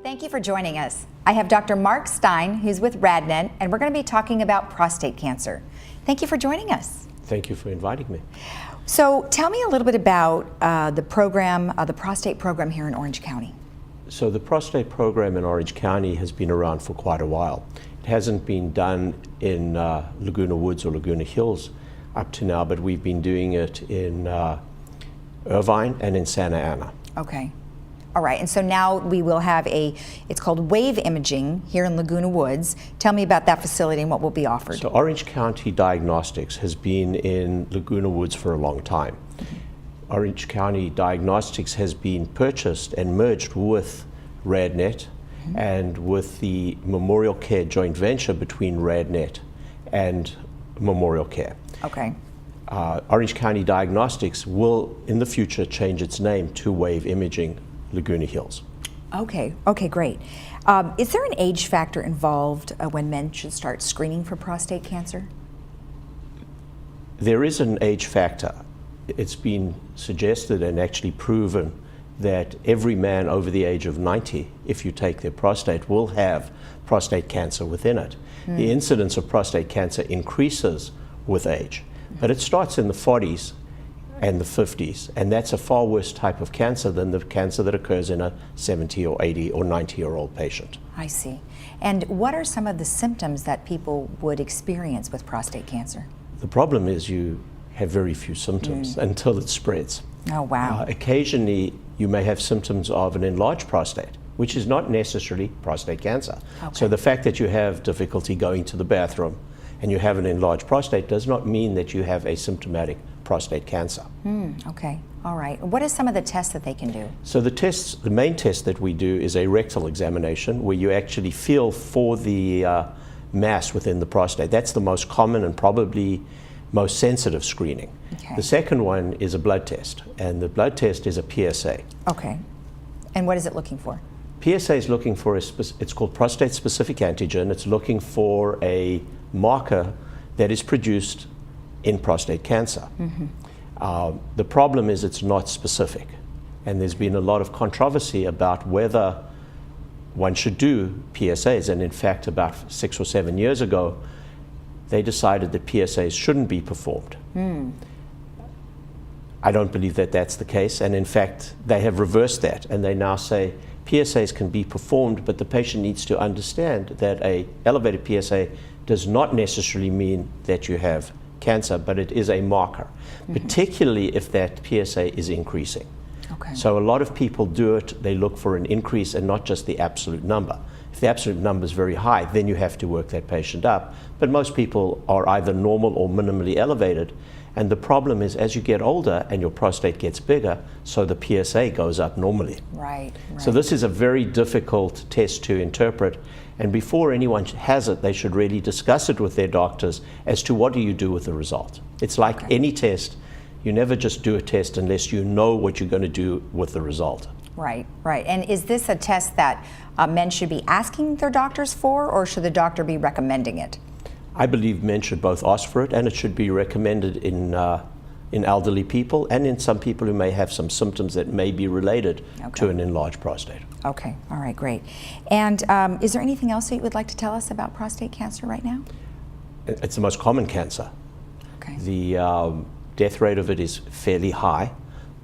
Thank you for joining us. I have Dr. Mark Stein, who's with Radnet, and we're going to be talking about prostate cancer. Thank you for joining us. Thank you for inviting me. So tell me a little bit about the program, the prostate program here in Orange County. So the prostate program in Orange County has been around for quite a while. It hasn't been done in Laguna Woods or Laguna Hills up to now, but we've been doing it in Irvine and in Santa Ana. Okay. All right, and so now we will have it's called wave imaging here in Laguna Woods. Tell me about that facility and what will be offered. So Orange County Diagnostics has been in Laguna Woods for a long time. Orange County Diagnostics has been purchased and merged with Radnet and with the Memorial Care joint venture between Radnet and Memorial Care. Okay. Orange County Diagnostics will, in the future, change its name to Wave Imaging Laguna Hills. Okay, great. Is there an age factor involved when men should start screening for prostate cancer? There is an age factor. It's been suggested and actually proven that every man over the age of 90, if you take their prostate, will have prostate cancer within it. The incidence of prostate cancer increases with age, but it starts in the 40s and the 50s, and that's a far worse type of cancer than the cancer that occurs in a 70 or 80 or 90-year-old patient. I see. And what are some of the symptoms that people would experience with prostate cancer? The problem is you have very few symptoms until it spreads. Oh, wow. Occasionally, you may have symptoms of an enlarged prostate, which is not necessarily prostate cancer. Okay. So the fact that you have difficulty going to the bathroom and you have an enlarged prostate does not mean that you have a symptomatic prostate cancer. Okay, all right. What are some of the tests that they can do? So the main test that we do is a rectal examination where you actually feel for the mass within the prostate. That's the most common and probably most sensitive screening. Okay. The second one is a blood test, and the blood test is a PSA. Okay. And what is it looking for? PSA is looking for it's called prostate-specific antigen. It's looking for a marker that is produced in prostate cancer. The problem is it's not specific, and there's been a lot of controversy about whether one should do PSAs, and in fact about 6 or 7 years ago they decided that PSAs shouldn't be performed. I don't believe that that's the case, and in fact they have reversed that, and they now say PSAs can be performed, but the patient needs to understand that a elevated PSA does not necessarily mean that you have cancer, but it is a marker, particularly if that PSA is increasing. Okay. So a lot of people do it, they look for an increase and not just the absolute number. If the absolute number is very high, then you have to work that patient up. But most people are either normal or minimally elevated. And the problem is, as you get older and your prostate gets bigger, so the PSA goes up normally. Right. So this is a very difficult test to interpret. And before anyone has it, they should really discuss it with their doctors as to what do you do with the result. It's like any test. You never just do a test unless you know what you're going to do with the result. Right. And is this a test that men should be asking their doctors for, or should the doctor be recommending it? I believe men should both ask for it, and it should be recommended in elderly people and in some people who may have some symptoms that may be related to an enlarged prostate. Okay, all right, great. And is there anything else that you would like to tell us about prostate cancer right now? It's the most common cancer. Okay. The death rate of it is fairly high,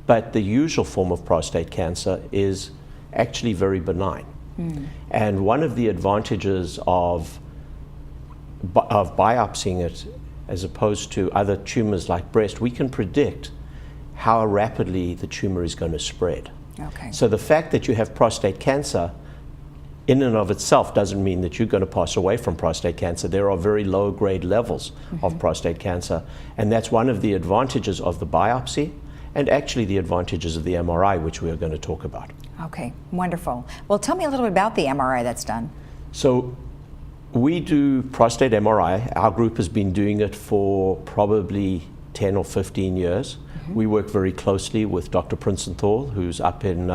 but the usual form of prostate cancer is actually very benign. And one of the advantages of biopsying it, as opposed to other tumors like breast, we can predict how rapidly the tumor is going to spread. Okay. So the fact that you have prostate cancer in and of itself doesn't mean that you're going to pass away from prostate cancer. There are very low grade levels of prostate cancer, and that's one of the advantages of the biopsy and actually the advantages of the MRI, which we are going to talk about. Okay, wonderful. Well, tell me a little bit about the MRI that's done. So we do prostate MRI. Our group has been doing it for probably 10 or 15 years. We work very closely with Dr. Princenthal, who's up in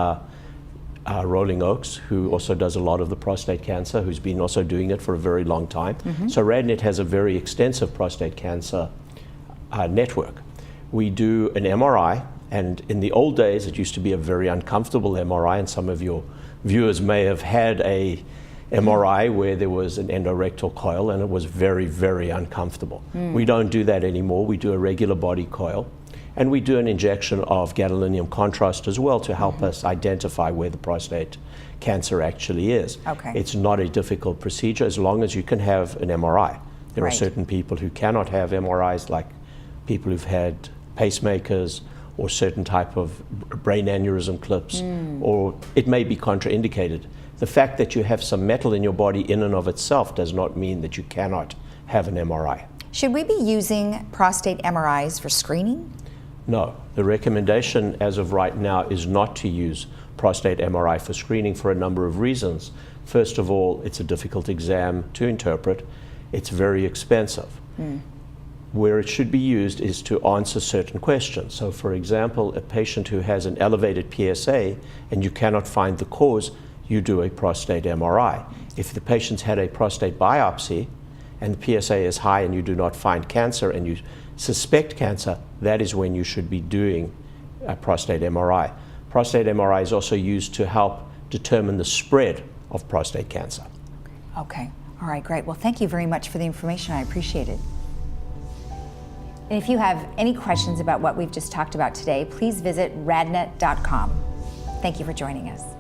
Rolling Oaks, who also does a lot of the prostate cancer, who's been also doing it for a very long time. So Radnet has a very extensive prostate cancer network. We do an MRI, and in the old days it used to be a very uncomfortable MRI, and some of your viewers may have had a MRI where there was an endorectal coil and it was very, very uncomfortable. We don't do that anymore. We do a regular body coil, and we do an injection of gadolinium contrast as well to help us identify where the prostate cancer actually is. Okay. It's not a difficult procedure as long as you can have an MRI. There are Right. certain people who cannot have MRIs, like people who've had pacemakers or certain type of brain aneurysm clips, or it may be contraindicated. The fact that you have some metal in your body in and of itself does not mean that you cannot have an MRI. Should we be using prostate MRIs for screening? No, the recommendation as of right now is not to use prostate MRI for screening for a number of reasons. First of all, it's a difficult exam to interpret. It's very expensive. Where it should be used is to answer certain questions. So for example, a patient who has an elevated PSA and you cannot find the cause, you do a prostate MRI. If the patient's had a prostate biopsy and the PSA is high and you do not find cancer and you suspect cancer, that is when you should be doing a prostate MRI. Prostate MRI is also used to help determine the spread of prostate cancer. Okay. All right, great. Well, thank you very much for the information. I appreciate it. And if you have any questions about what we've just talked about today, please visit radnet.com. Thank you for joining us.